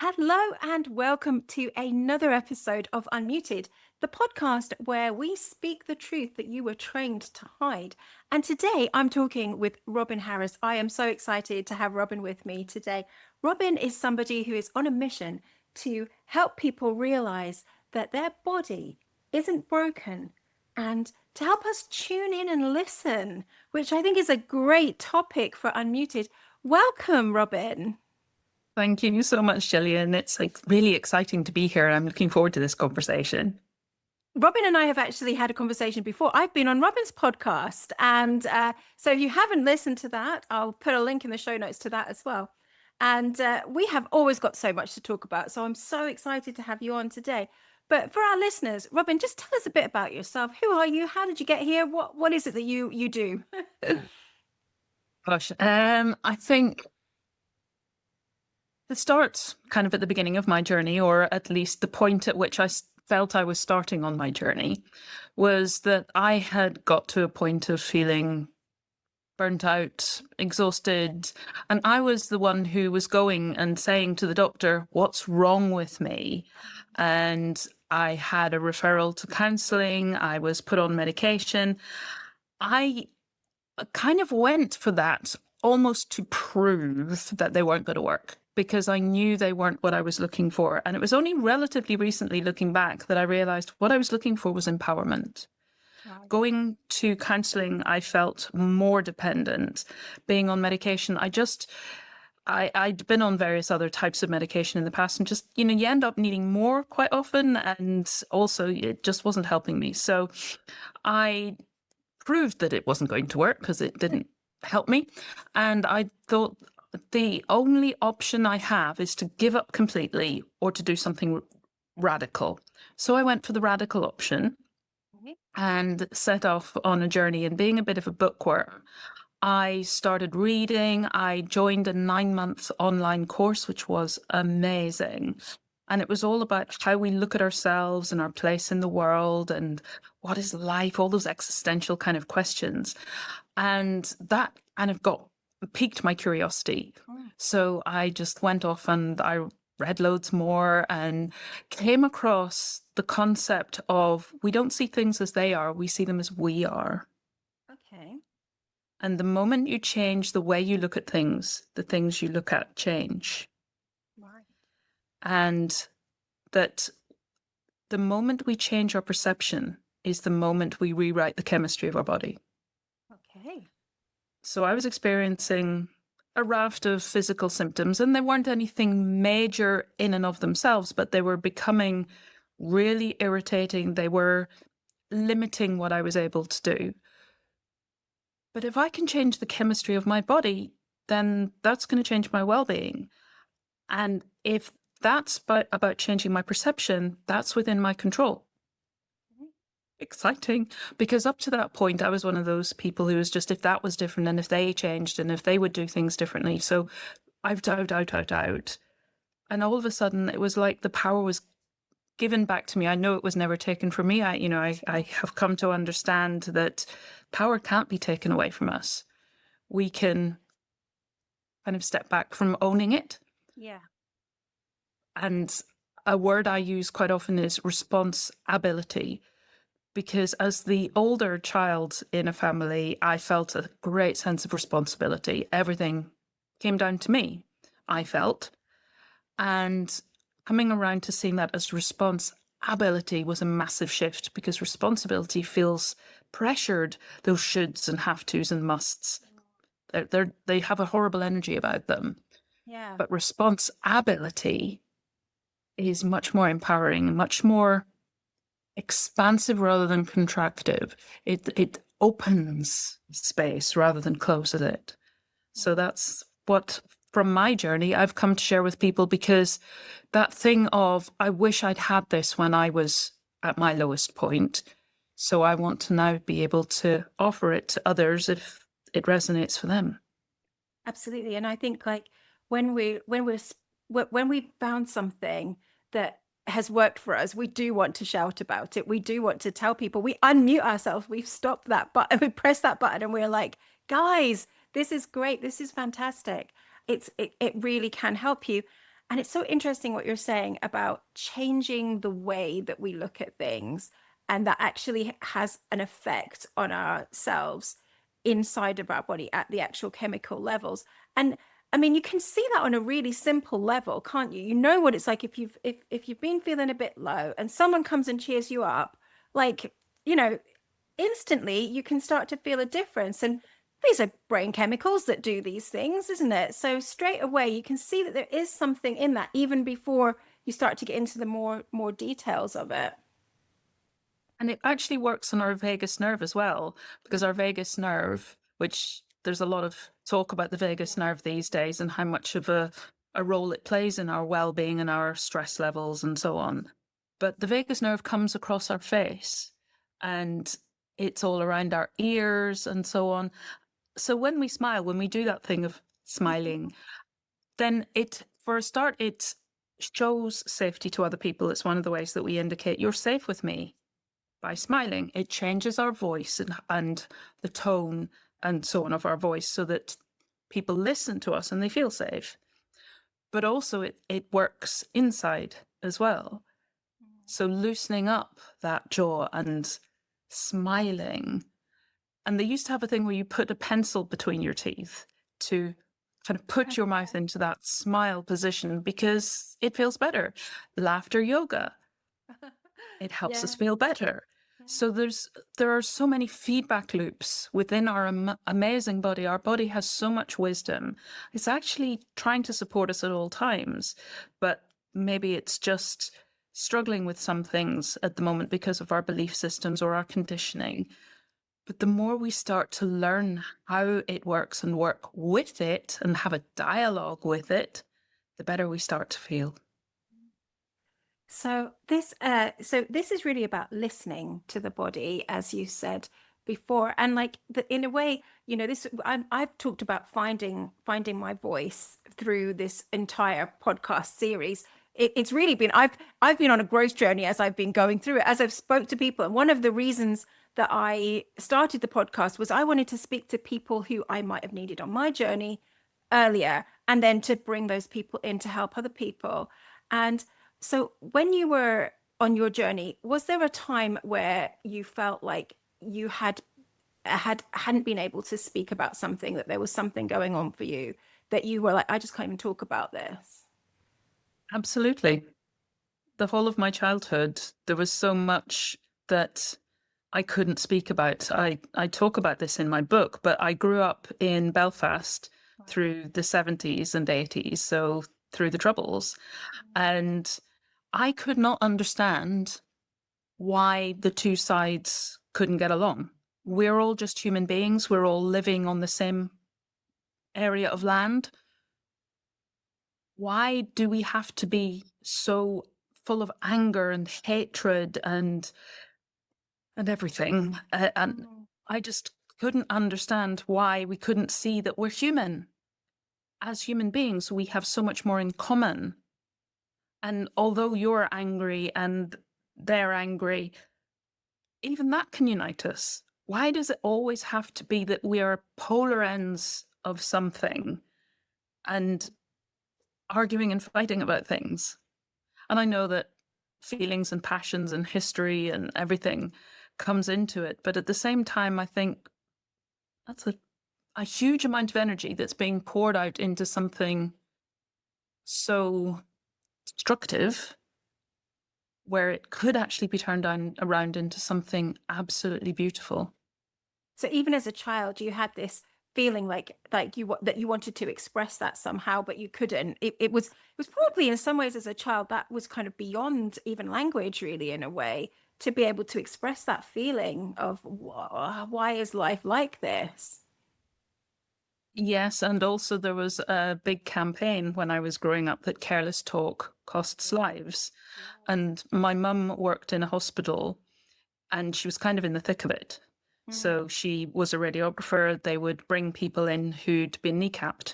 Hello and welcome to another episode of Unmuted, the podcast where we speak the truth that you were trained to hide. And today I'm talking with Robyn Harris. I am so excited to have Robyn with me today. Robyn is somebody who is on a mission to help people realize that their body isn't broken and to help us tune in and listen, which I think is a great topic for Unmuted. Welcome, Robyn. Thank you so much, Gillian. It's really exciting to be here. I'm looking forward to this conversation. Robyn and I have actually had a conversation before. I've been on Robyn's podcast. And so if you haven't listened to that, I'll put a link in the show notes to that as well. And we have always got so much to talk about. So I'm so excited to have you on today. But for our listeners, Robyn, just tell us a bit about yourself. Who are you? How did you get here? What is it that you do? Gosh, I think the start kind of at the beginning of my journey, or at least the point at which I felt I was starting on my journey, was that I had got to a point of feeling burnt out, exhausted, and I was the one who was going and saying to the doctor, "What's wrong with me?" And I had a referral to counselling. I was put on medication. I kind of went for that almost to prove that they weren't going to work, because I knew they weren't what I was looking for. And it was only relatively recently, looking back, that I realized what I was looking for was empowerment. Wow. Going to counselling, I felt more dependent. Being on medication, I'd been on various other types of medication in the past, and just, you end up needing more quite often. And also it just wasn't helping me. So I proved that it wasn't going to work because it didn't help me. And I thought the only option I have is to give up completely or to do something radical. So I went for the radical option and set off on a journey. And being a bit of a bookworm, I started reading. I joined a 9-month online course, which was amazing. And it was all about how we look at ourselves and our place in the world and what is life, all those existential kind of questions. And that kind of piqued my curiosity. So I just went off and I read loads more and came across the concept of we don't see things as they are, we see them as we are. Okay. And the moment you change the way you look at things, the things you look at change. Right. And that the moment we change our perception is the moment we rewrite the chemistry of our body. Okay. So I was experiencing a raft of physical symptoms, and they weren't anything major in and of themselves, but they were becoming really irritating. They were limiting what I was able to do. But if I can change the chemistry of my body, then that's going to change my well-being. And if that's about changing my perception, that's within my control. Exciting, because up to that point, I was one of those people who was just, if that was different and if they changed and if they would do things differently. So I've doubt. And all of a sudden, it was like the power was given back to me. I know it was never taken from me. I have come to understand that power can't be taken away from us. We can kind of step back from owning it. Yeah. And a word I use quite often is responsibility, because as the older child in a family, I felt a great sense of responsibility. Everything came down to me, I felt. And coming around to seeing that as responsibility was a massive shift, because responsibility feels pressured, those shoulds and have tos and musts. They have a horrible energy about them. Yeah. But responsibility is much more empowering and much more expansive rather than contractive. It opens space rather than closes it. So that's what, from my journey, I've come to share with people, because that thing of, I wish I'd had this when I was at my lowest point. So I want to now be able to offer it to others if it resonates for them. Absolutely. And I think like when we found something that has worked for us, we do want to shout about it. We do want to tell people. We unmute ourselves. We've stopped that button. We press that button and we're like, guys, this is great. This is fantastic. It really can help you. And it's so interesting what you're saying about changing the way that we look at things, and that actually has an effect on ourselves inside of our body at the actual chemical levels. And I mean, you can see that on a really simple level, can't you? You know what it's like if you've been feeling a bit low and someone comes and cheers you up, like, you know, instantly you can start to feel a difference. And these are brain chemicals that do these things, isn't it? So straight away you can see that there is something in that even before you start to get into the more details of it. And it actually works on our vagus nerve as well, because our vagus nerve, which there's a lot of talk about the vagus nerve these days and how much of a role it plays in our well-being and our stress levels and so on. But the vagus nerve comes across our face and it's all around our ears and so on. So when we smile, when we do that thing of smiling, then for a start, it shows safety to other people. It's one of the ways that we indicate you're safe with me by smiling. It changes our voice and the tone and so on of our voice so that people listen to us and they feel safe. But also it works inside as well. So loosening up that jaw and smiling. And they used to have a thing where you put a pencil between your teeth to kind of put your mouth into that smile position because it feels better. Laughter yoga, it helps us Yeah. feel better. So there are so many feedback loops within our amazing body. Our body has so much wisdom. It's actually trying to support us at all times, but maybe it's just struggling with some things at the moment because of our belief systems or our conditioning. But the more we start to learn how it works and work with it and have a dialogue with it, the better we start to feel. So this is really about listening to the body, as you said before, and like in a way, you know, I've talked about finding my voice through this entire podcast series. It's really been I've been on a growth journey as I've been going through it, as I've spoke to people, and one of the reasons that I started the podcast was I wanted to speak to people who I might have needed on my journey earlier, and then to bring those people in to help other people. And so when you were on your journey, was there a time where you felt like you hadn't been able to speak about something, that there was something going on for you that you were like, I just can't even talk about this? Absolutely. The whole of my childhood, there was so much that I couldn't speak about. I talk about this in my book, but I grew up in Belfast through the 70s and 80s, so through the Troubles. And I could not understand why the two sides couldn't get along. We're all just human beings. We're all living on the same area of land. Why do we have to be so full of anger and hatred and everything? And I just couldn't understand why we couldn't see that we're human. As human beings, we have so much more in common. And although you're angry and they're angry, even that can unite us. Why does it always have to be that we are polar ends of something and arguing and fighting about things? And I know that feelings and passions and history and everything comes into it. But at the same time, I think that's a huge amount of energy that's being poured out into something so destructive, where it could actually be turned around into something absolutely beautiful. So even as a child, you had this feeling like you wanted to express that somehow, but you couldn't. It was probably in some ways as a child that was kind of beyond even language, really, in a way, to be able to express that feeling of why is life like this? Yes, and also there was a big campaign when I was growing up that careless talk costs lives. And my mum worked in a hospital and she was kind of in the thick of it. Mm, So she was a radiographer. They would bring people in who'd been kneecapped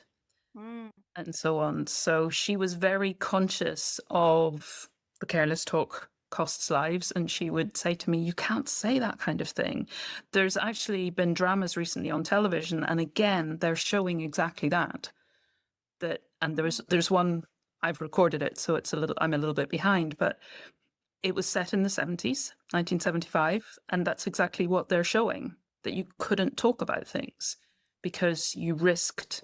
mm, and so on. So she was very conscious of the careless talk costs lives. And she would say to me, you can't say that kind of thing. There's actually been dramas recently on television. And again, they're showing exactly that. And there's one I've recorded it, so I'm a little bit behind, but it was set in the 70s, 1975, and that's exactly what they're showing, that you couldn't talk about things because you risked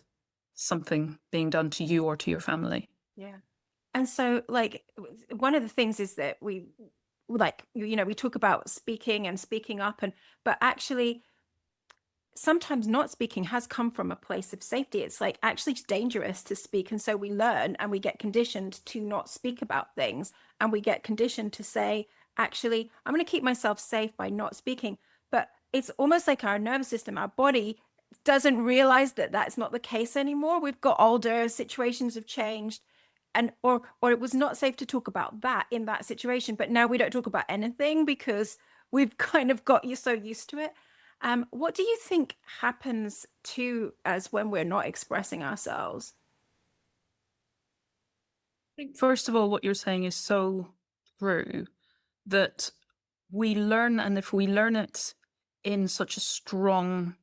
something being done to you or to your family. Yeah. And so, like, one of the things is that we talk about speaking and speaking up, but actually, sometimes not speaking has come from a place of safety. It's like actually dangerous to speak. And so we learn and we get conditioned to not speak about things. And we get conditioned to say, actually, I'm going to keep myself safe by not speaking. But it's almost like our nervous system, our body doesn't realize that that's not the case anymore. We've got older, situations have changed. And or it was not safe to talk about that in that situation, but now we don't talk about anything because we've kind of got you so used to it. What do you think happens to us when we're not expressing ourselves? I think, first of all, what you're saying is so true, that we learn, and if we learn it in such a strong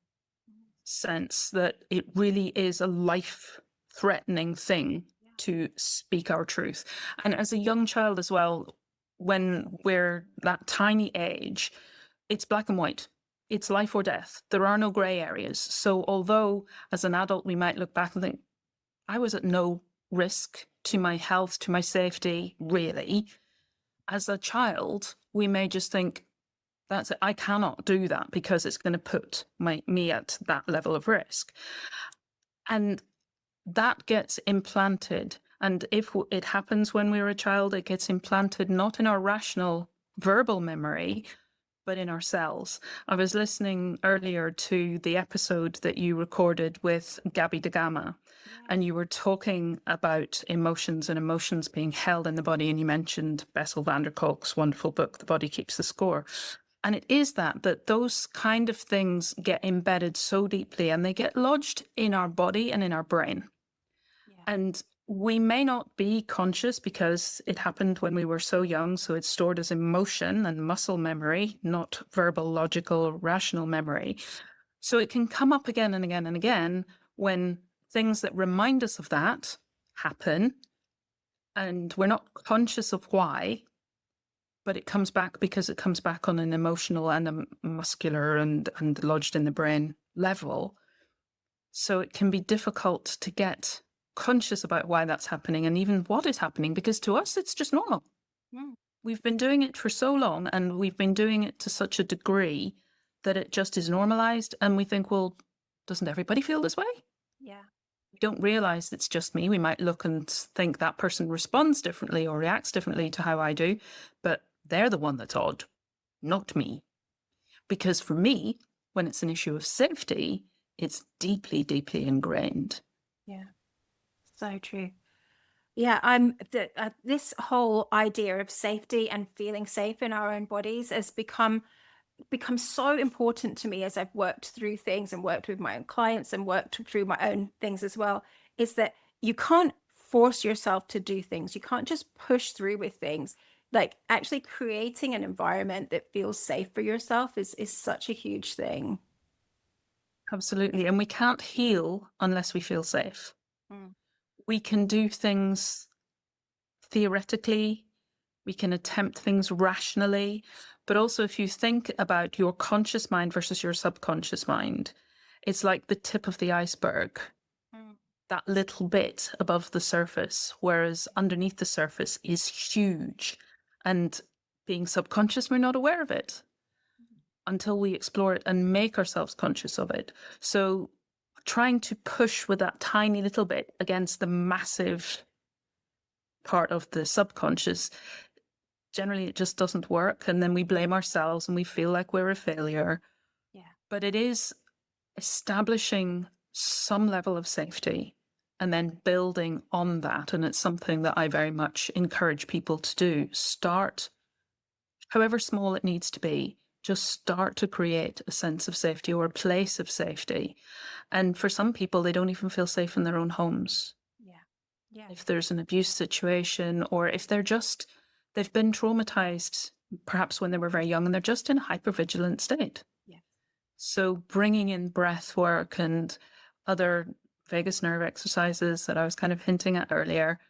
sense that it really is a life-threatening thing to speak our truth. And as a young child as well, when we're that tiny age, it's black and white. It's life or death. There are no gray areas. So although as an adult we might look back and think, I was at no risk to my health, to my safety, really, as a child, we may just think, that's it, I cannot do that because it's going to put me at that level of risk. And that gets implanted. And if it happens when we're a child, it gets implanted not in our rational verbal memory, but in our cells. I was listening earlier to the episode that you recorded with Gabby DeGama, and you were talking about emotions and emotions being held in the body. And you mentioned Bessel van der Kolk's wonderful book, The Body Keeps the Score. And it is that those kind of things get embedded so deeply and they get lodged in our body and in our brain. Yeah. And we may not be conscious because it happened when we were so young. So it's stored as emotion and muscle memory, not verbal, logical, rational memory. So it can come up again and again and again when things that remind us of that happen and we're not conscious of why, but it comes back because it comes back on an emotional and a muscular and lodged in the brain level. So it can be difficult to get conscious about why that's happening and even what is happening, because to us, it's just normal. Mm. We've been doing it for so long and we've been doing it to such a degree that it just is normalized. And we think, well, doesn't everybody feel this way? Yeah. We don't realize it's just me. We might look and think that person responds differently or reacts differently to how I do, but they're the one that's odd, not me. Because for me, when it's an issue of safety, it's deeply, deeply ingrained. Yeah. So true. Yeah, this whole idea of safety and feeling safe in our own bodies has become so important to me as I've worked through things and worked with my own clients and worked through my own things as well, is that you can't force yourself to do things. You can't just push through with things. Like actually creating an environment that feels safe for yourself is such a huge thing. Absolutely. And we can't heal unless we feel safe. Mm. We can do things theoretically, we can attempt things rationally, but also if you think about your conscious mind versus your subconscious mind, it's like the tip of the iceberg, Mm. that little bit above the surface, whereas underneath the surface is huge. And being subconscious, we're not aware of it until we explore it and make ourselves conscious of it. So trying to push with that tiny little bit against the massive part of the subconscious, generally it just doesn't work. And then we blame ourselves and we feel like we're a failure. Yeah. But it is establishing some level of safety and then building on that. And it's something that I very much encourage people to do. Start, however small it needs to be, just start to create a sense of safety or a place of safety. And for some people, they don't even feel safe in their own homes. Yeah. Yeah. If there's an abuse situation, or if they've been traumatized, perhaps when they were very young, and they're just in a hypervigilant state. Yeah. So bringing in breath work and other vagus nerve exercises that I was kind of hinting at earlier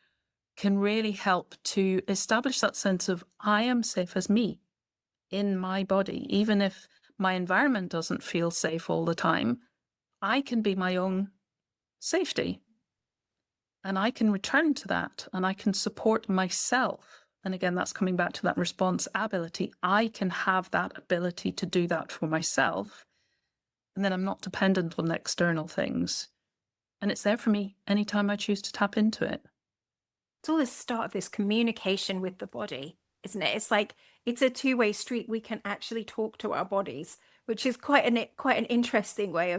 can really help to establish that sense of I am safe as me in my body. Even if my environment doesn't feel safe all the time, I can be my own safety. And I can return to that and I can support myself. And again, that's coming back to that response ability. I can have that ability to do that for myself. And then I'm not dependent on external things. And it's there for me anytime I choose to tap into it. It's all the start of this communication with the body, isn't it? It's like it's a two-way street. We can actually talk to our bodies, which is quite an interesting way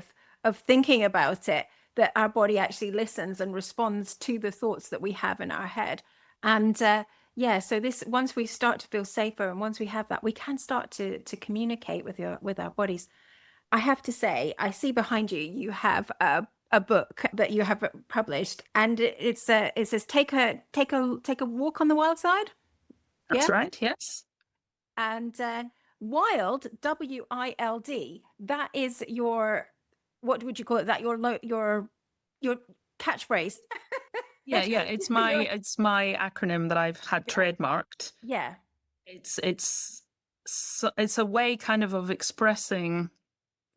of thinking about it, that our body actually listens and responds to the thoughts that we have in our head. And yeah, so this, once we start to feel safer and once we have that, we can start to communicate with our bodies. I have to say, I see behind you, you have a book that you have published, and it says take a walk on the wild side. That's Yeah, right. Yes. and wild, WILD. That is your, what would you call it? That your catchphrase. Yeah. Yeah. Your, It's my acronym that I've had yeah, trademarked. yeah, It's it's a way kind of expressing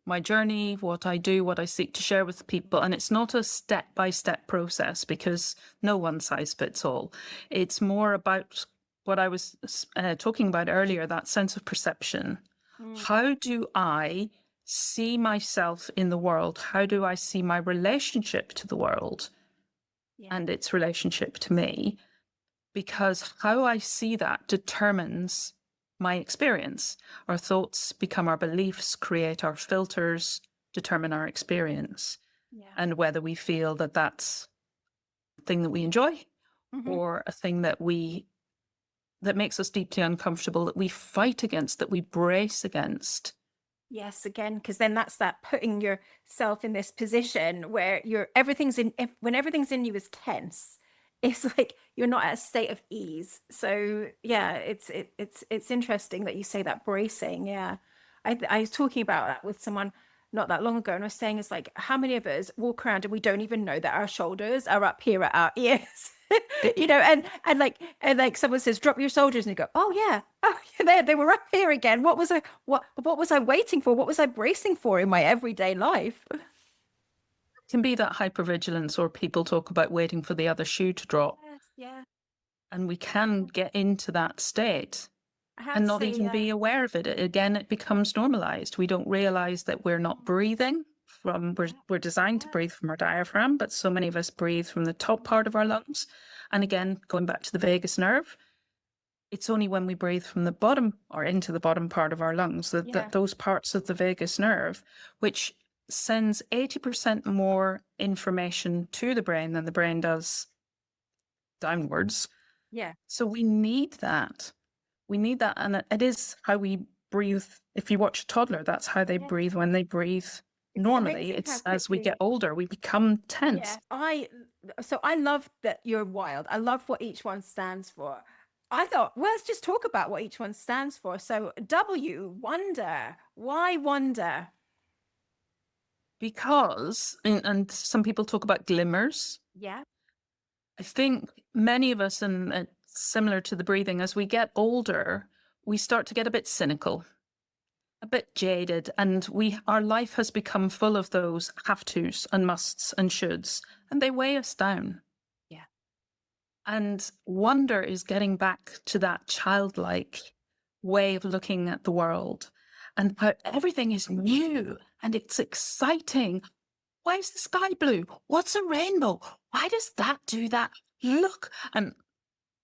my journey, what I do, what I seek to share with people. And it's not a step-by-step process because no one size fits all. It's more about what I was talking about earlier, that sense of perception. mm, How do I see myself in the world? How do I see my relationship to the world yeah, and its relationship to me? Because how I see that determines my experience. Our thoughts become our beliefs, create our filters, determine our experience, yeah. and whether we feel that that's a thing that we enjoy Hmm. or a thing that makes us deeply uncomfortable, that we fight against, that we brace against. Yes, again, because then that's that putting yourself in this position where everything's when everything's in you is tense. It's like you're not at a state of ease. So yeah, it's interesting that you say that bracing. Yeah, I was talking about that with someone not that long ago, and I was saying it's like how many of us walk around and we don't even know that our shoulders are up here at our ears. And like someone says, drop your shoulders, and you go, oh yeah, oh yeah, they were up here again. What was I waiting for? What was I bracing for in my everyday life? It can be that hypervigilance, or people talk about waiting for the other shoe to drop. Yes, yeah. And we can get into that state I have and to not say, even be aware of it. Again, it becomes normalized. We don't realize that we're not breathing from, yeah, we're designed to yeah, breathe from our diaphragm, but so many of us breathe from the top part of our lungs. And again, going back to the vagus nerve, it's only when we breathe from the bottom or into the bottom part of our lungs that yeah. those parts of the vagus nerve, which sends 80% more information to the brain than the brain does downwards. Yeah. So we need that. We need that. And it is how we breathe. If you watch a toddler, that's how they Yeah. breathe when they breathe It's normally. amazing how It's as we get quickly. older, we become Yeah, tense. I love that you're wild. I love what each one stands for. I thought, well, let's just talk about what each one stands for. So W, wonder. Why wonder? Because, and some people talk about glimmers. Yeah. I think many of us, and similar to the breathing, as we get older, we start to get a bit cynical, a bit jaded, and our life has become full of those have tos and musts and shoulds, and they weigh us down. Yeah. And wonder is getting back to that childlike way of looking at the world and how everything is new and it's exciting. Why is the sky blue? What's a rainbow? Why does that do that? Look. And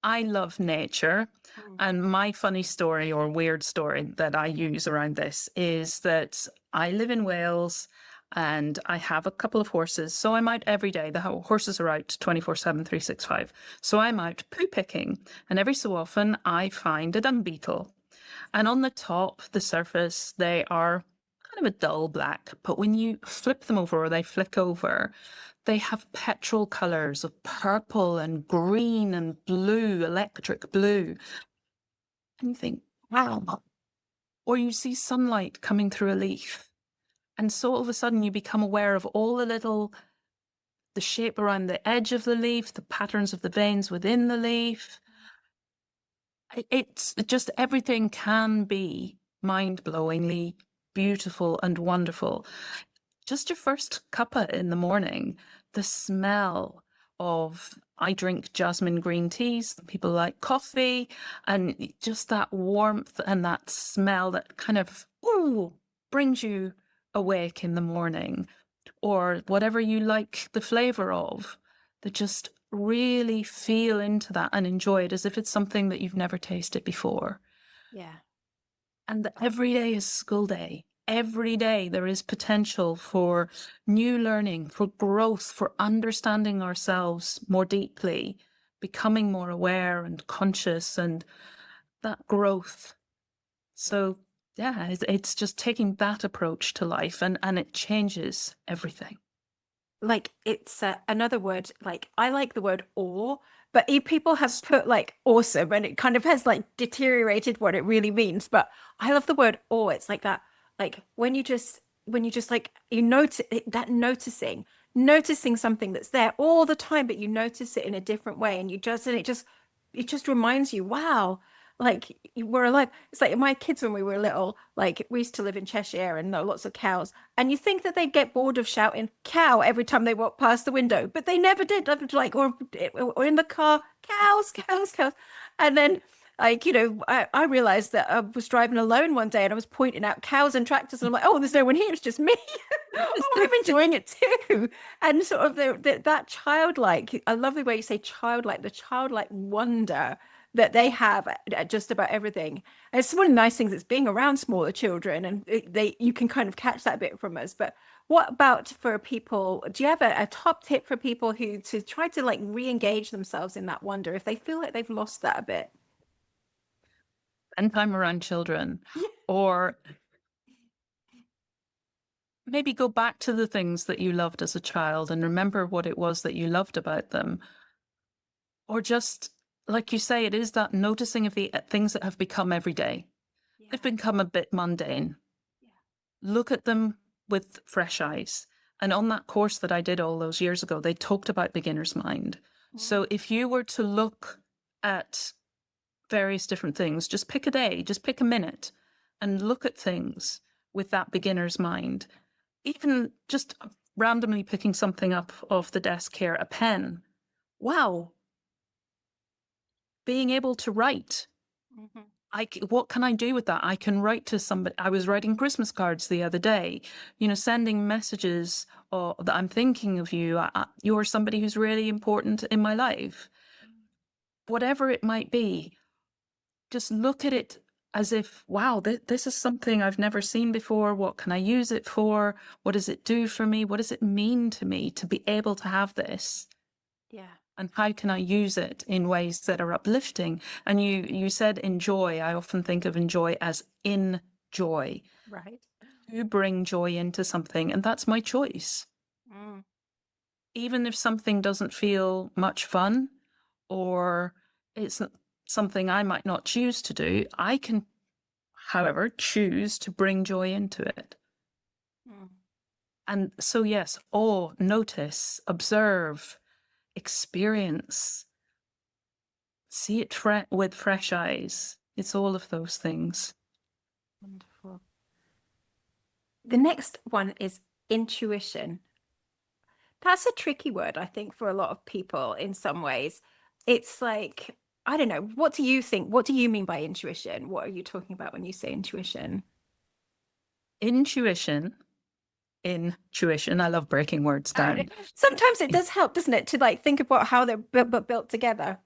I love nature. Mm. And my funny story or weird story that I use around this is that I live in Wales and I have a couple of horses. So I'm out every day. The horses are out 24/7, 365. So I'm out poo picking. And every so often I find a dung beetle. And on the top, the surface, they are kind of a dull black. But when you flip them over or they flick over, they have petrol colours of purple and green and blue, electric blue. And you think, wow. Or you see sunlight coming through a leaf. And so all of a sudden you become aware of all the little the shape around the edge of the leaf, the patterns of the veins within the leaf. It's just everything can be mind-blowingly beautiful and wonderful. Just your first cuppa in the morning, the smell of, I drink jasmine green teas, people like coffee, and just that warmth and that smell that kind of, ooh, brings you awake in the morning, or whatever you like the flavor of, that just really feel into that and enjoy it as if it's something that you've never tasted before. Yeah. And every day is school day. Every day there is potential for new learning, for growth, for understanding ourselves more deeply, becoming more aware and conscious, and that growth. So yeah, it's just taking that approach to life, and it changes everything. Like it's another word, like I like the word awe, but people have put like awesome and it kind of has like deteriorated what it really means. But I love the word awe. It's like that, like when you just like you notice that noticing something that's there all the time, but you notice it in a different way, and you just and it just reminds you, wow, like we're alive. It's like my kids when we were little, like we used to live in Cheshire and there were lots of cows, and you think that they'd get bored of shouting cow every time they walked past the window, but they never did. Like or in the car, cows, cows, cows. And then like, I realized that I was driving alone one day and I was pointing out cows and tractors, and I'm like, oh, there's no one here, it's just me. Oh, I'm enjoying it too. And sort of that childlike, I love the way you say childlike, the childlike wonder that they have at just about everything. And it's one of the nice things, it's being around smaller children, and you can kind of catch that bit from us. But what about for people? Do you have a top tip for people who to try to like re-engage themselves in that wonder if they feel like they've lost that a bit? Spend time around children, or maybe go back to the things that you loved as a child and remember what it was that you loved about them. Or just, like you say, it is that noticing of the things that have become everyday. Yeah, They've become a bit mundane. yeah. Look at them with fresh eyes. And on that course that I did all those years ago, they talked about beginner's mind. Mm, So if you were to look at various different things, just pick a day, just pick a minute and look at things with that beginner's mind. Even just randomly picking something up off the desk here, a pen. Wow, being able to write. mhm. What can I do with that? I can write to somebody. I was writing Christmas cards the other day, sending messages that I'm thinking of you. You're somebody who's really important in my life. Whatever it might be, just look at it as if, wow, this is something I've never seen before. What can I use it for? What does it do for me? What does it mean to me to be able to have this? Yeah, And how can I use it in ways that are uplifting? And you said enjoy. I often think of enjoy as in joy. right. To bring joy into something, and that's my choice. Mm, Even if something doesn't feel much fun, or it's something I might not choose to do, I can, however, choose to bring joy into it. mm. And so, yes, notice, observe, experience, see it with fresh eyes. It's all of those things. Wonderful. The next one is intuition. That's a tricky word, I think, for a lot of people in some ways. It's like, I don't know, what do you think? What do you mean by intuition? What are you talking about when you say intuition? Intuition, intuition. I love breaking words I don't down. know. Sometimes it does help, doesn't it, to like think about how they're built together.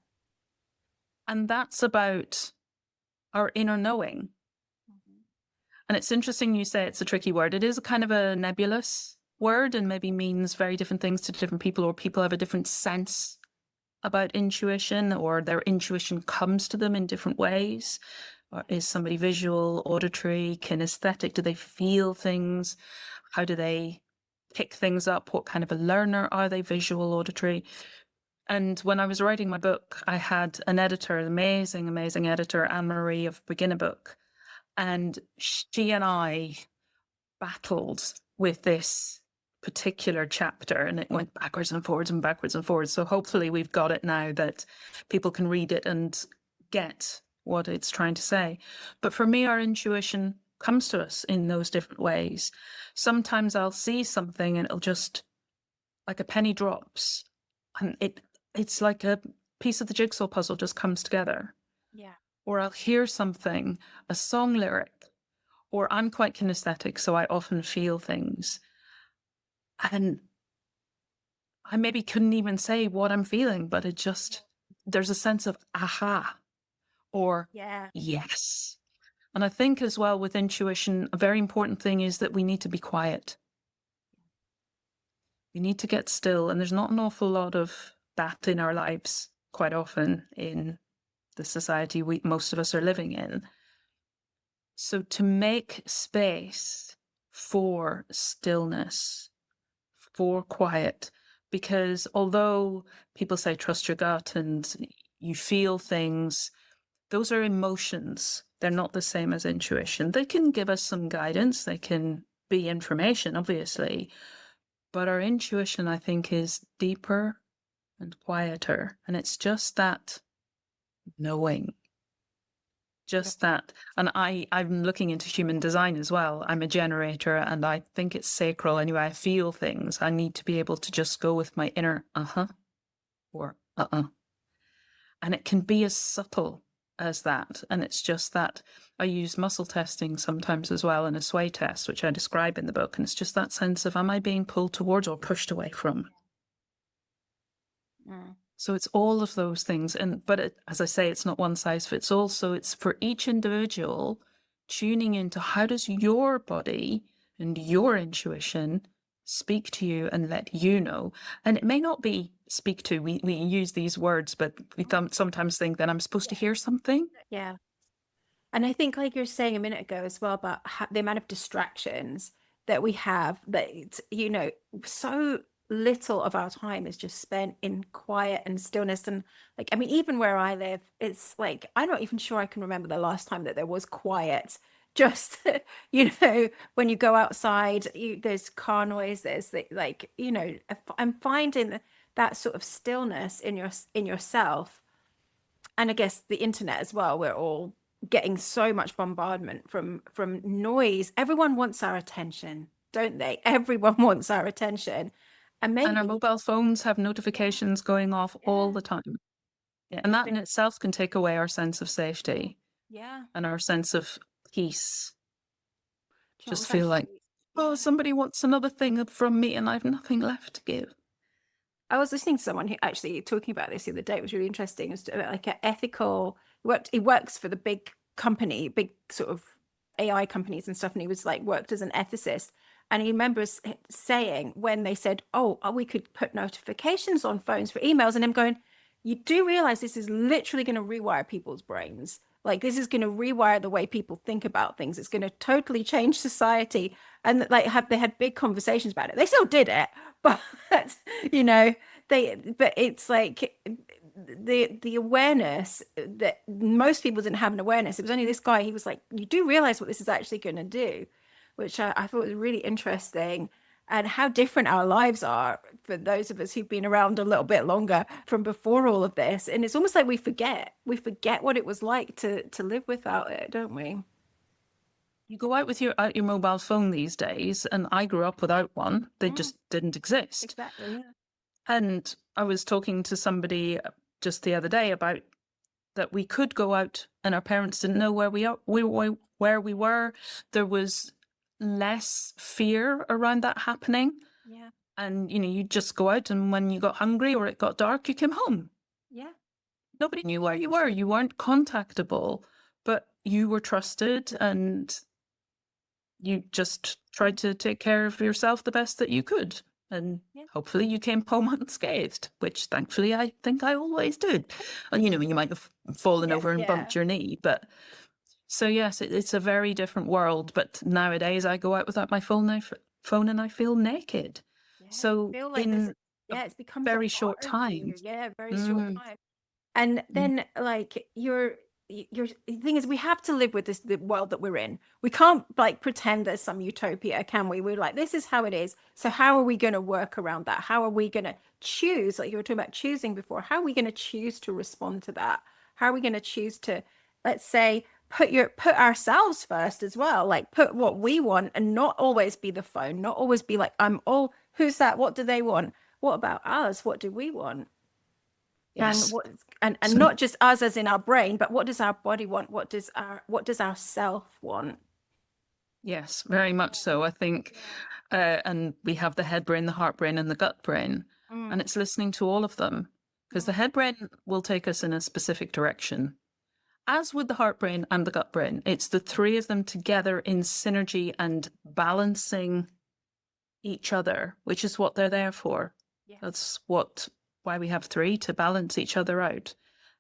And that's about our inner knowing. Mhm. And it's interesting you say it's a tricky word. It is a kind of a nebulous word and maybe means very different things to different people, or people have a different sense about intuition, or their intuition comes to them in different ways. Or is somebody visual, auditory, kinesthetic? Do they feel things? How do they pick things up? What kind of a learner are they, visual, auditory? And when I was writing my book, I had an editor, an amazing, amazing editor, Anne Marie of Begin a Book. And she and I battled with this particular chapter, and it went backwards and forwards and backwards and forwards. So hopefully we've got it now that people can read it and get what it's trying to say. But for me, our intuition comes to us in those different ways. Sometimes I'll see something and it'll just, like a penny drops, and it's like a piece of the jigsaw puzzle just comes together. Yeah. Or I'll hear something, a song lyric, or I'm quite kinesthetic, so I often feel things. And I maybe couldn't even say what I'm feeling, but it just, there's a sense of aha or Yeah. yes. And I think as well with intuition, a very important thing is that we need to be quiet. We need to get still. And there's not an awful lot of that in our lives quite often in the society most of us are living in. So to make space for stillness, for quiet, because although people say trust your gut and you feel things, those are emotions. They're not the same as intuition. They can give us some guidance, they can be information, obviously, but our intuition, I think, is deeper and quieter. And it's just that knowing. Just that. And I'm looking into human design as well. I'm a generator and I think it's sacral. Anyway, I feel things. I need to be able to just go with my inner uh-huh or uh-uh. And it can be as subtle as that. And it's just that I use muscle testing sometimes as well, and a sway test, which I describe in the book. And it's just that sense of, am I being pulled towards or pushed away from? Mm. So it's all of those things. But as I say, it's not one size fits all. So it's for each individual tuning into how does your body and your intuition speak to you and let you know. And it may not be speak to, we use these words, but we sometimes think that I'm supposed to hear something. Yeah. And I think, like you're saying a minute ago as well, about the amount of distractions that we have, that it's, so little of our time is just spent in quiet and stillness. And like, I mean, even where I live, it's like, I'm not even sure I can remember the last time that there was quiet. Just, when you go outside, there's car noise, there's like, I'm finding that sort of stillness in yourself. And I guess the internet as well, we're all getting so much bombardment from noise. Everyone wants our attention, don't they? Everyone wants our attention. And And our maybe, mobile phones have notifications going off all yeah, the time. Yeah, and it's that been, in itself can take away our sense of safety yeah. and our sense of peace. Do you know, it Just was feel like, actually, oh, yeah. somebody wants another thing from me and I've nothing left to give. I was listening to someone who actually talking about this the other day. It was really interesting. It's like an ethical. He works for the big company, big sort of AI companies and stuff, and he was like worked as an ethicist. And he remembers saying when they said, "Oh, we could put notifications on phones for emails," and him going, "You do realize this is literally going to rewire people's brains. Like this is going to rewire the way people think about things. It's going to totally change society." And like they had big conversations about it. They still did it, but you know but it's like the awareness that most people didn't have an awareness. It was only this guy. He was like, you do realize what this is actually going to do, which I thought was really interesting, and how different our lives are for those of us who've been around a little bit longer from before all of this. And it's almost like we forget what it was like to live without it, don't we? You go out with your mobile phone these days, and I grew up without one. They Mm, just didn't exist. exactly. Yeah. And I was talking to somebody just the other day about that we could go out and our parents didn't know where where we were. There was less fear around that happening. Yeah. And you just go out, and when you got hungry or it got dark, you came home. Yeah. Nobody knew where you were. You weren't contactable, but you were trusted and you just tried to take care of yourself the best that you could. And Yeah. hopefully you came home unscathed, which thankfully I think I always did. And you might have fallen Yes. over and Yeah. bumped your knee, but so yes, it's a very different world. But nowadays I go out without my phone and I feel naked. Yeah, you So feel like in a yeah, it becomes a very part short of time. you. Yeah, very short Mm, time. And mm. then like the thing is, we have to live with this, the world that we're in. We can't like pretend there's some utopia, can we? We're like, this is how it is. So how are we going to work around that? How are we going to choose, like you were talking about choosing before, how are we going to choose to respond to that? How are we going to choose to, let's say, put ourselves first as well, like put what we want, and not always be the phone, not always be like, I'm all, who's that, what do they want, what about us, what do we want? And Yes. what, and So not just us as in our brain, but what does our body want, what does our self want? yes, very much so. I think, Yeah. and we have the head brain, the heart brain, and the gut brain, and Mm, it's listening to all of them because the mm, head brain will take us in a specific direction. As with the heart brain and the gut brain, it's the three of them together in synergy and balancing each other, which is what they're there for. yes. That's why we have three, to balance each other out.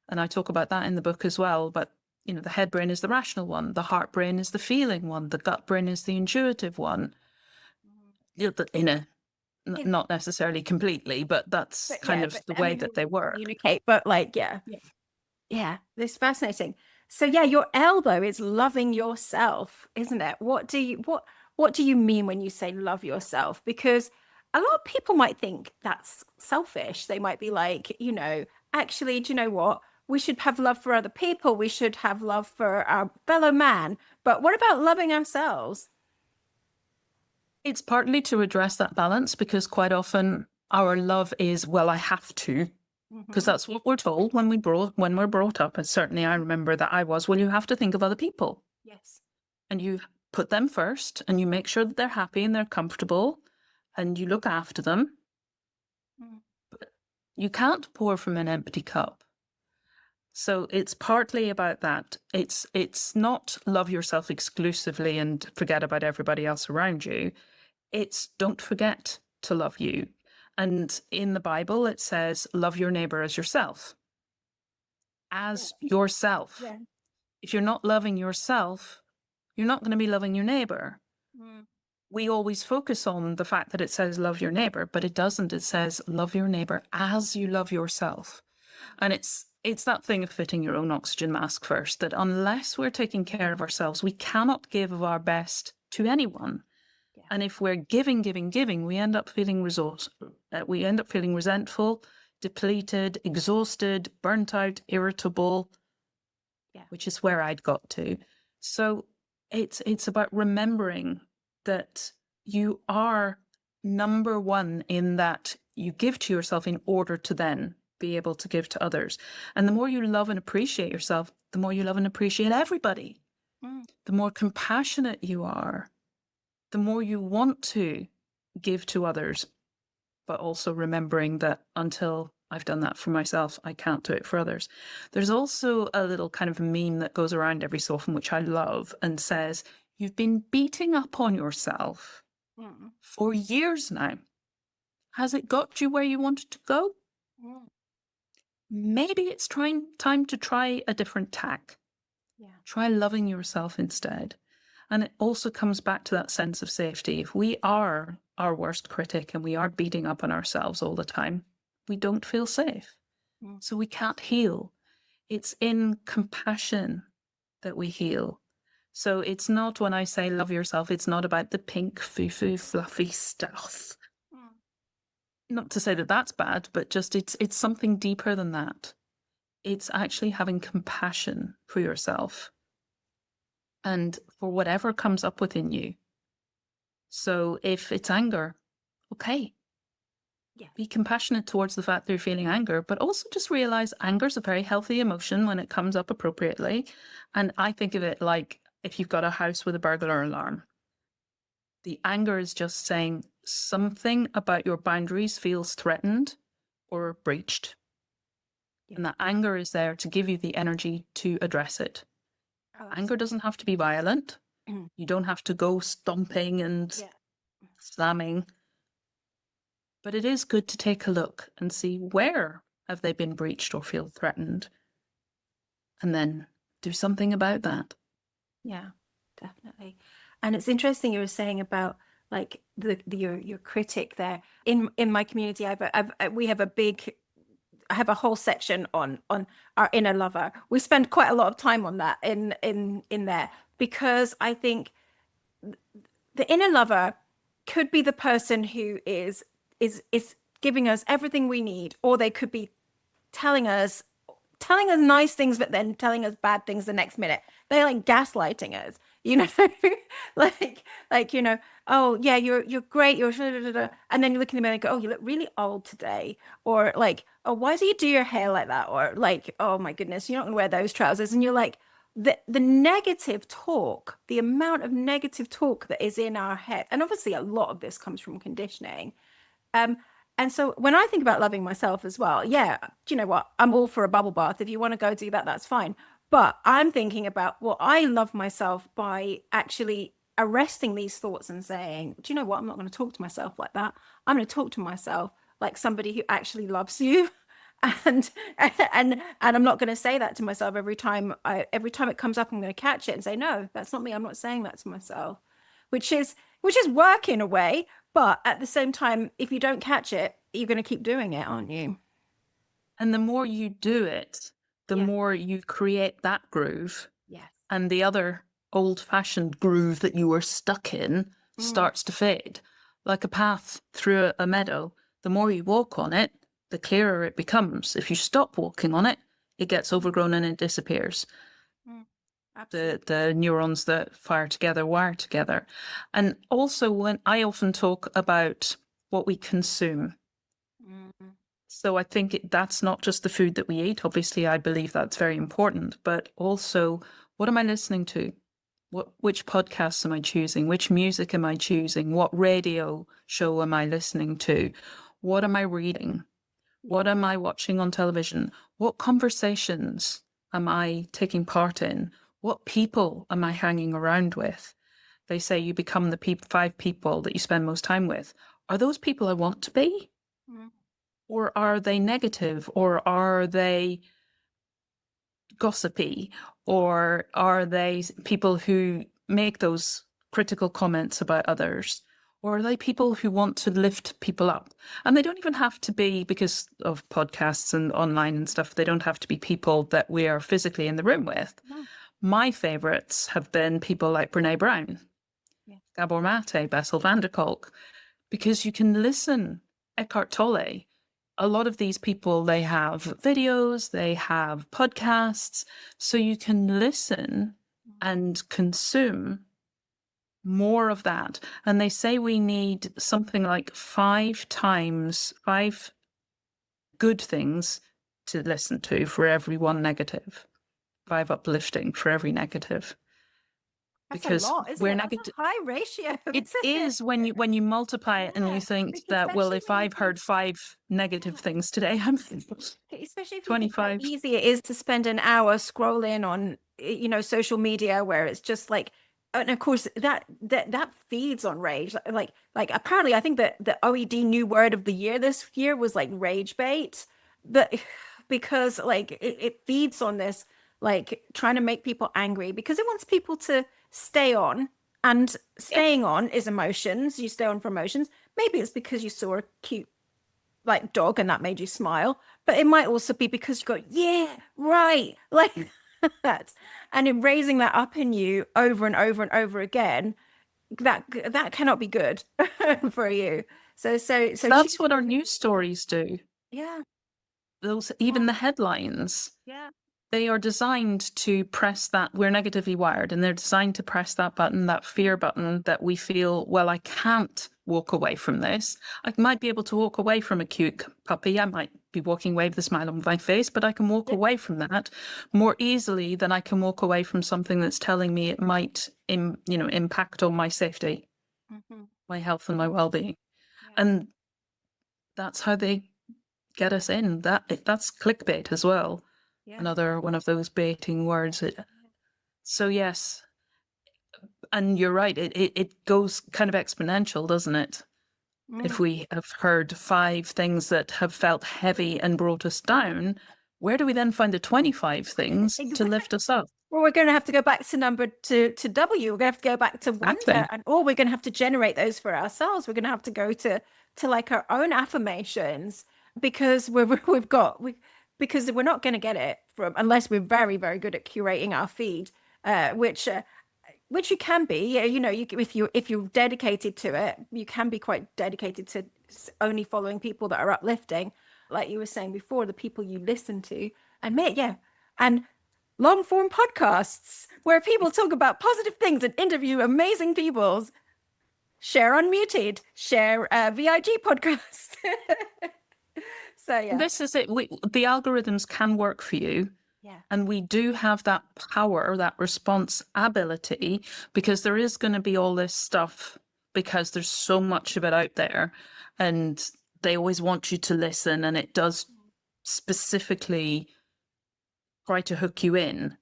And I talk about that in the book as well. But the head brain is the rational one, the heart brain is the feeling one, the gut brain is the intuitive one. Mm. In a It, not necessarily completely, but that's but kind yeah, of but the I way mean, that they work. communicate, but like, yeah. Yeah. Yeah, this is fascinating. So yeah, your elbow is loving yourself, isn't it? What do you mean when you say love yourself? Because a lot of people might think that's selfish. They might be like, actually, do you know what? We should have love for other people. We should have love for our fellow man. But what about loving ourselves? It's partly to address that balance because quite often our love is, well, I have to, because Hmm. that's what we're told when we're brought up. And certainly I remember that I was, well, you have to think of other people Yes. and you put them first and you make sure that they're happy and they're comfortable and you look after them. Mm. But you can't pour from an empty cup. So it's partly about that. It's not love yourself exclusively and forget about everybody else around you. It's don't forget to love you. And in the Bible, it says, love your neighbor Yeah. as yourself. Yeah. If you're not loving yourself, you're not going to be loving your neighbor. Mm. We always focus on the fact that it says love your neighbor, but it doesn't. It says love your neighbor as you love yourself. And it's that thing of fitting your own oxygen mask first, that unless we're taking care of ourselves, we cannot give of our best to anyone. Yeah. And if we're giving, giving, giving, we end up feeling resentful, depleted, exhausted, burnt out, irritable, Yeah. which is where I'd got to. So it's about remembering that you are number one in that you give to yourself in order to then be able to give to others. And the more you love and appreciate yourself, the more you love and appreciate everybody. Mm. The more compassionate you are, the more you want to give to others, but also remembering that until I've done that for myself, I can't do it for others. There's also a little kind of meme that goes around every so often, which I love, and says, you've been beating up on yourself Mm. for years now. Has it got you where you wanted to go? Mm. Maybe it's time to try a different tack. Yeah. Try loving yourself instead. And it also comes back to that sense of safety. If we are our worst critic and we are beating up on ourselves all the time, we don't feel safe. Mm. So we can't heal. It's in compassion that we heal. So it's not, when I say love yourself, it's not about the pink, foo-foo, fluffy stuff. Mm. Not to say that that's bad, but just it's something deeper than that. It's actually having compassion for yourself and for whatever comes up within you. So if it's anger, okay, Yeah. be compassionate towards the fact that you're feeling anger, but also just realize anger is a very healthy emotion when it comes up appropriately. And I think of it like if you've got a house with a burglar alarm, the anger is just saying something about your boundaries feels threatened or breached. Yeah. And that anger is there to give you the energy to address it. Oh, Anger absolutely. doesn't have to be violent. You don't have to go stomping and Yeah. slamming. But it is good to take a look and see where have they been breached or feel threatened, and then do something about that. Yeah, definitely. And it's interesting you were saying about like your critic there. In my community, we have a big I have a whole section on our inner lover. We spend quite a lot of time on that in there, because I think the inner lover could be the person who is giving us everything we need, or they could be telling us telling us nice things, but then telling us bad things the next minute. They're like gaslighting us, you know, like oh yeah, you're great, you're and then you look in the mirror and go, oh, you look really old today, or like, oh, why do you do your hair like that, or like, oh my goodness, you're not gonna wear those trousers, and you're like, the negative talk, the amount of negative talk that is in our head, and obviously a lot of this comes from conditioning. Um, and so when I think about loving myself as well, yeah, do you know what? I'm all for a bubble bath. If you want to go do that, that's fine. But I'm thinking about, well, I love myself by actually arresting these thoughts and saying, do you know what? I'm not going to talk to myself like that. I'm going to talk to myself like somebody who actually loves you. And and I'm not going to say that to myself every time it comes up, I'm going to catch it and say, no, that's not me. I'm not saying that to myself, which is work in a way, but at the same time, if you don't catch it, you're going to keep doing it, aren't you? And the more you do it, the Yeah. more you create that groove, Yes. and the other old-fashioned groove that you were stuck in Mm, starts to fade. Like a path through a meadow, the more you walk on it, the clearer it becomes. If you stop walking on it, it gets overgrown and it disappears. mm, absolutely. The neurons that fire together wire together. And also, when I often talk about what we consume. Mm, So I think that's not just the food that we eat. Obviously, I believe that's very important, but also, what am I listening to? Which podcasts am I choosing? Which music am I choosing? What radio show am I listening to? What am I reading? yeah. What am I watching on television? What conversations am I taking part in? What people am I hanging around with? They say you become the 5 people that you spend most time with. Are those people I want to be? Mm, Or are they negative? Or are they gossipy? Or are they people who make those critical comments about others? Or are they people who want to lift people up? And they don't even have to be, because of podcasts and online and stuff, they don't have to be people that we are physically in the room with. no. My favourites have been people like Brene Brown, Yeah. Gabor Mate, Bessel van der Kolk, because you can listen. Eckhart Tolle, a lot of these people, they have videos, they have podcasts, so you can listen and consume more of that. And they say we need something like 5 good things to listen to for every one negative, 5 uplifting for every negative, That's a because lot, isn't we're it? That's negative. a high ratio, It isn't it? is when you multiply it and you Yeah. think Because that, well, especially if when you I've think, heard 5 negative yeah. things today, I'm Especially if you think how 25. easy it is to spend an hour scrolling on social media, where it's just like, and of course that feeds on rage, like apparently I think that the OED new word of the year this year was like rage bait, but because like it feeds on this, like trying to make people angry because it wants people to stay on, and Yeah, staying on is emotions. You stay on for emotions. Maybe it's because you saw a cute like dog and that made you smile, but it might also be because you go, yeah, right, like that. And in raising that up in you over and over and over again, that cannot be good for you. So that's choosing what our the, news stories do. yeah, Those, yeah, even the headlines, yeah, they are designed to press that. We're negatively wired, and they're designed to press that button, that fear button, that we feel, well, I can't walk away from this. I might be able to walk away from a cute puppy. I might be walking away with a smile on my face, but I can walk yeah. away from that more easily than I can walk away from something that's telling me it might, impact on my safety, Hmm. my health, and my well-being. Yeah, And that's how they get us in. That's clickbait as well. yeah. Another one of those baiting words. So yes, and you're right. It goes kind of exponential, doesn't it? If Mm. we have heard 5 things that have felt heavy and brought us down, where do we then find the 25 things to Exactly. lift us up? Well, we're going to have to go back to number to W. We're going to have to go back to wonder, Exactly. and or we're going to have to generate those for ourselves. We're going to have to go to like our own affirmations, because because we're not going to get it from unless we're very, very good at curating our feed, which you can be. Yeah, you know, if you're dedicated to it, you can be quite dedicated to only following people that are uplifting, like you were saying before, the people you listen to, and and long form podcasts where people talk about positive things and interview amazing people. Share Unmuted, share VIG podcast. So yeah, This is it. The algorithms can work for you. yeah. And we do have that power, that responsibility, because there is going to be all this stuff because there's so much of it out there. And they always want you to listen. And it does specifically try to hook you in.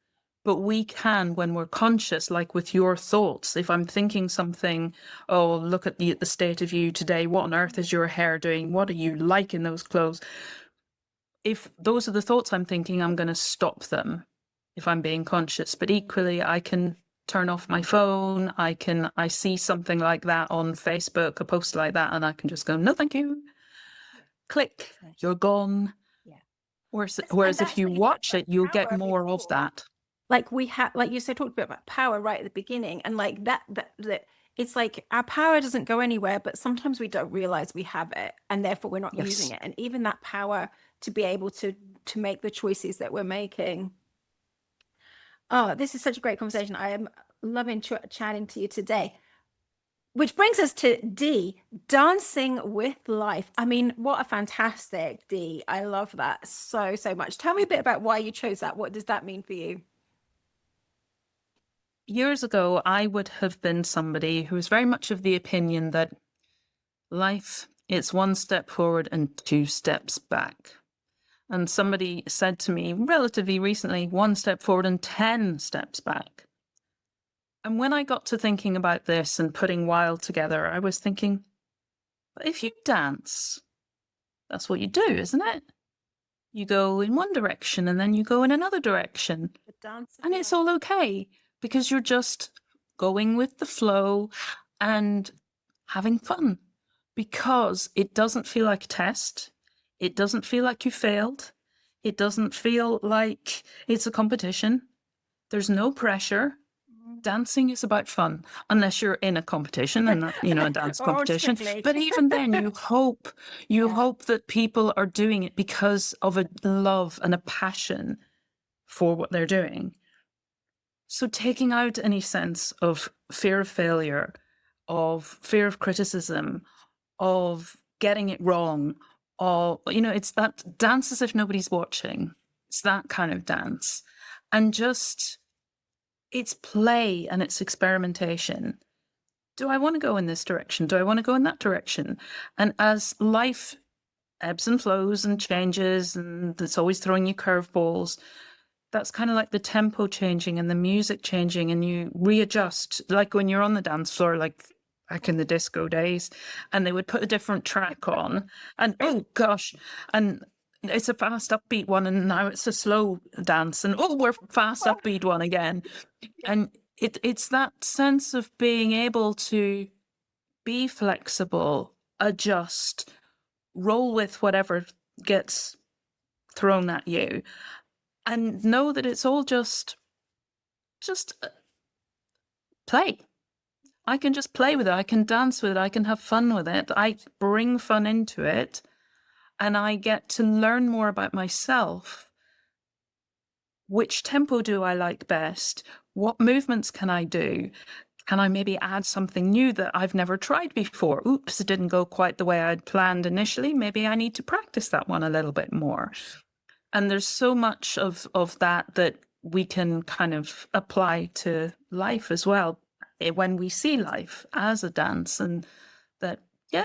But we can, when we're conscious, like with your thoughts, if I'm thinking something, oh, look at the state of you today. What on earth is your hair doing? What are you like in those clothes? If those are the thoughts I'm thinking, I'm going to stop them if I'm being conscious. But equally, I can turn off my phone. I see something like that on Facebook, a post like that, and I can just go, no, thank you. Click, you're gone. Yeah. And Whereas if that's you what you said watch about it, you'll get power more of before. that. Like we had, like you said, talked a bit about power right at the beginning, and like that it's like our power doesn't go anywhere, but sometimes we don't realize we have it, and therefore we're not using Yes. it. And even that power to be able to make the choices that we're making. Oh, this is such a great conversation. I am loving chatting to you today. Which brings us to D, dancing with life. I mean, what a fantastic D. I love that so, so much. Tell me a bit about why you chose that. What does that mean for you? Years ago, I would have been somebody who was very much of the opinion that life is one step forward and two steps back. And somebody said to me relatively recently, one step forward and 10 steps back. And when I got to thinking about this and putting Wild together, I was thinking, if you dance, that's what you do, isn't it? You go in one direction and then you go in another direction. The dance of And it's life. all okay because you're just going with the flow and having fun because it doesn't feel like a test. It doesn't feel like you failed. It doesn't feel like it's a competition. There's no pressure. Dancing is about fun, unless you're in a competition and a dance Or competition. strictly. But even then, you Yeah. hope that people are doing it because of a love and a passion for what they're doing. So taking out any sense of fear of failure, of fear of criticism, of getting it wrong, it's that dance as if nobody's watching. It's that kind of dance. And just it's play and it's experimentation. Do I want to go in this direction? Do I want to go in that direction? And as life ebbs and flows and changes, and it's always throwing you curveballs, that's kind of like the tempo changing and the music changing, and you readjust. Like when you're on the dance floor, like back in the disco days, and they would put a different track on, and oh gosh, and it's a fast upbeat one, and now it's a slow dance, and oh, we're fast upbeat one again. And it's that sense of being able to be flexible, adjust, roll with whatever gets thrown at you, and know that it's all just play. I can just play with it. I can dance with it. I can have fun with it. I bring fun into it, and I get to learn more about myself. Which tempo do I like best? What movements can I do? Can I maybe add something new that I've never tried before? Oops, it didn't go quite the way I'd planned initially. Maybe I need to practice that one a little bit more. And there's so much of that we can kind of apply to life as well when we see life as a dance, and that, yeah,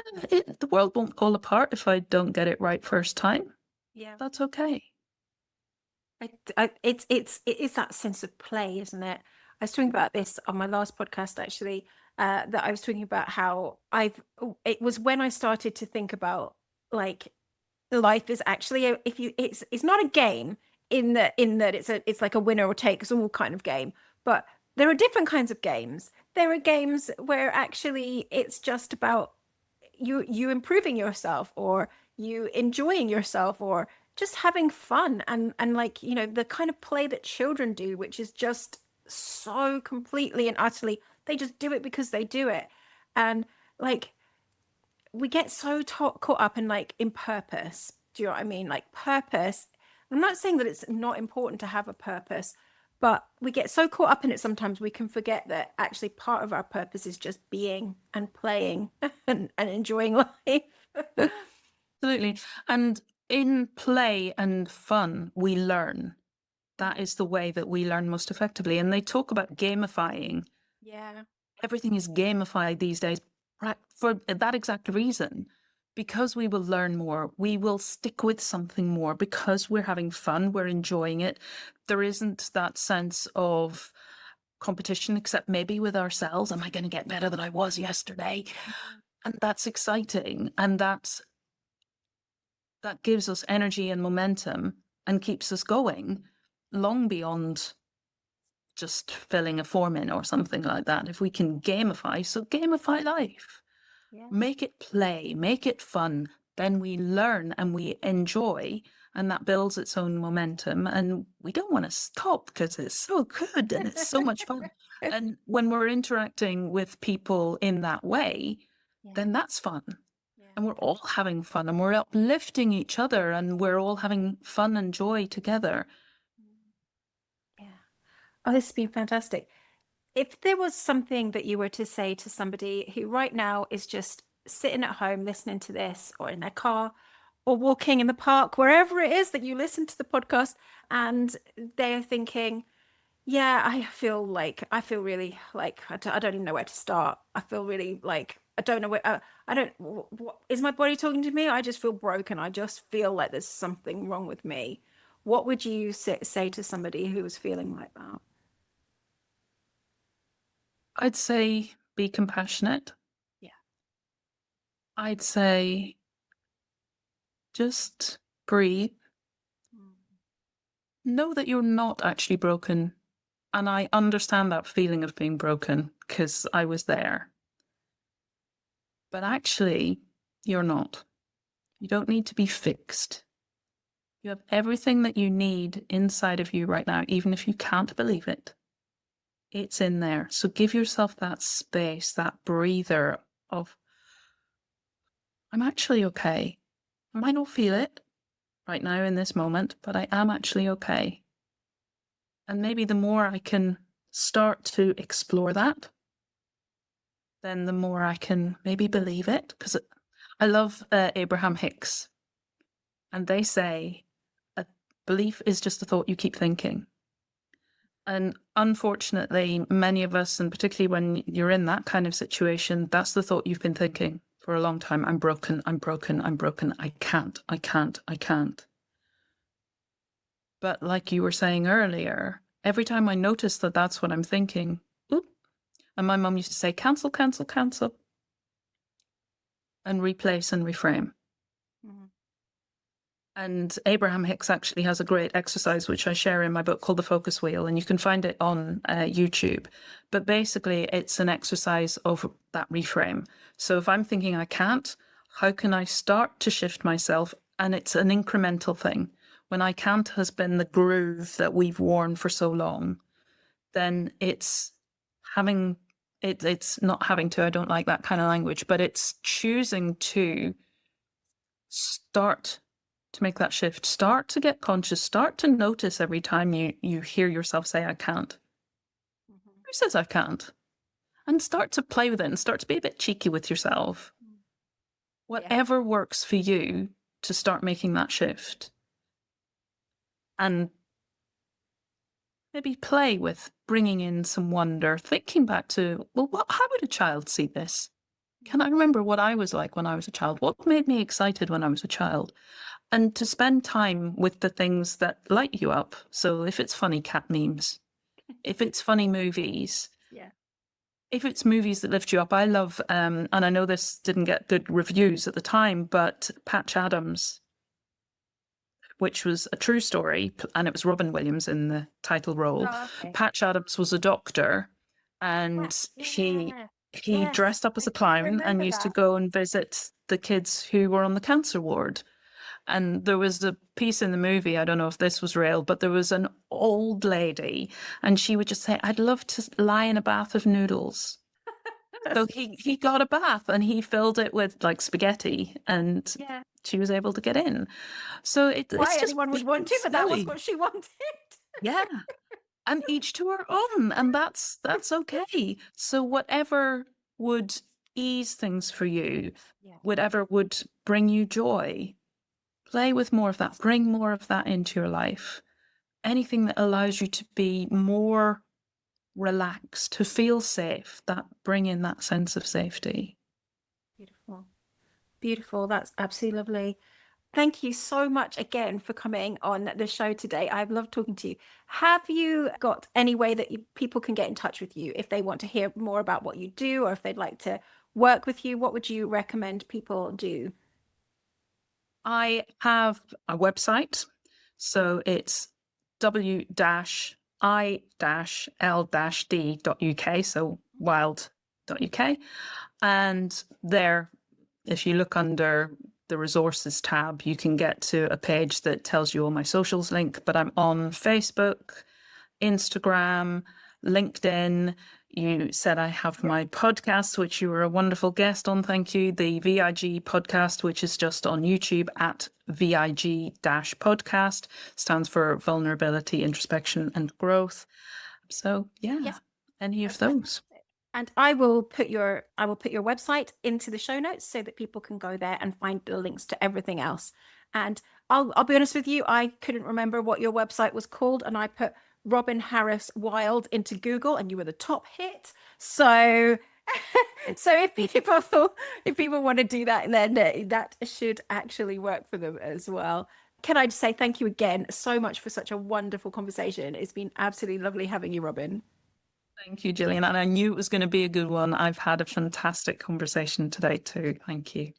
the world won't fall apart if I don't get it right first time. Yeah. That's okay. It's that sense of play, isn't it? I was talking about this on my last podcast, actually, that I was talking about how it was when I started to think about like life is actually if you it's not a game in that it's like a winner or takes all kind of game, but there are different kinds of games. There are games where actually it's just about you improving yourself, or you enjoying yourself or just having fun and like, you know, the kind of play that children do, which is just so completely and utterly, they just do it because they do it. And like we get so caught up in like in purpose. Do you know what I mean? Like purpose. I'm not saying that it's not important to have a purpose, but we get so caught up in it sometimes we can forget that actually part of our purpose is just being and playing and enjoying life. Absolutely. And in play and fun, we learn. That is the way that we learn most effectively. And they talk about gamifying. Yeah. Everything is gamified these days for that exact reason. Because we will learn more, we will stick with something more because we're having fun, we're enjoying it. There isn't that sense of competition, except maybe with ourselves. Am I going to get better than I was yesterday? And that's exciting. And that gives us energy and momentum and keeps us going long beyond just filling a form in or something like that. If we can gamify, so gamify life, Yeah. make it play, make it fun, then we learn and we enjoy, and that builds its own momentum. And we don't want to stop because it's so good and it's so much fun. And when we're interacting with people in that way, Yeah. then that's fun. Yeah. And we're all having fun and we're uplifting each other and we're all having fun and joy together. Yeah. Oh, this has been fantastic. If there was something that you were to say to somebody who right now is just sitting at home listening to this, or in their car, or walking in the park, wherever it is that you listen to the podcast, and they're thinking, yeah, I feel really like I don't even know where to start. I feel really like I don't know where I don't what is my body talking to me? I just feel broken. I just feel like there's something wrong with me. What would you say to somebody who was feeling like that? I'd say be compassionate. Yeah. I'd say just breathe. Mm. Know that you're not actually broken. And I understand that feeling of being broken because I was there. But actually, you're not. You don't need to be fixed. You have everything that you need inside of you right now, even if you can't believe it. It's in there. So give yourself that space, that breather of, I'm actually okay. I might not feel it right now in this moment, but I am actually okay. And maybe the more I can start to explore that, then the more I can maybe believe it. Because I love Abraham Hicks, and they say a belief is just a thought you keep thinking. And unfortunately, many of us, and particularly when you're in that kind of situation, that's the thought you've been thinking for a long time. I'm broken, I'm broken, I'm broken. I can't, I can't, I can't. But like you were saying earlier, every time I notice that that's what I'm thinking, oop, and my mum used to say, cancel, cancel, cancel, and replace and reframe. Mhm. And Abraham Hicks actually has a great exercise, which I share in my book called The Focus Wheel, and you can find it on YouTube. But basically, it's an exercise of that reframe. So if I'm thinking I can't, how can I start to shift myself? And it's an incremental thing. When I can't has been the groove that we've worn for so long, then it's having it's not having to, I don't like that kind of language, but it's choosing to start to make that shift, start to get conscious, start to notice every time you hear yourself say I can't. Mhm. Who says I can't? And start to play with it and start to be a bit cheeky with yourself. Yeah. Whatever works for you to start making that shift. And maybe play with bringing in some wonder, thinking back to, well, how would a child see this? Can I remember what I was like when I was a child? What made me excited when I was a child? And to spend time with the things that light you up. So if it's funny cat memes, if it's funny movies, Yeah. if it's movies that lift you up, I love, and I know this didn't get good reviews at the time, but Patch Adams, which was a true story, and it was Robin Williams in the title role. Oh, okay. Patch Adams was a doctor, and Yes. he Yeah. he Yes, dressed up as I a do clown and remember used to that. go and visit the kids who were on the cancer ward. And there was a piece in the movie, I don't know if this was real, but there was an old lady and she would just say, I'd love to lie in a bath of noodles. So he got a bath and he filled it with like spaghetti and Yeah. she was able to get in. So it's Why just anyone would big want and to, but that was silly. what she wanted. Yeah. And each to her own, and that's okay. So whatever would ease things for you, Yeah. whatever would bring you joy, play with more of that, bring more of that into your life. Anything that allows you to be more relaxed, to feel safe, that bring in that sense of safety. Beautiful. Beautiful. That's absolutely lovely. Thank you so much again for coming on the show today. I've loved talking to you. Have you got any way that people can get in touch with you if they want to hear more about what you do or if they'd like to work with you? What would you recommend people do? I have a website, so it's w-i-l-d.uk, so wild.uk. And there, if you look under the resources tab, you can get to a page that tells you all my socials link, but I'm on Facebook, Instagram, LinkedIn. You said I have my podcast, which you were a wonderful guest on. Thank you. The VIG podcast, which is just on YouTube at VIG-podcast, stands for Vulnerability, Introspection and Growth. So yeah, Yes, any of that's those. fantastic. And I will put your website into the show notes so that people can go there and find the links to everything else. And I'll be honest with you, I couldn't remember what your website was called, and I put Robyn Harris Wild into Google, and you were the top hit. So so if people want to do that, then that should actually work for them as well. Can I just say thank you again so much for such a wonderful conversation? It's been absolutely lovely having you, Robyn. Thank you, Gillian. And I knew it was going to be a good one. I've had a fantastic conversation today too. Thank you.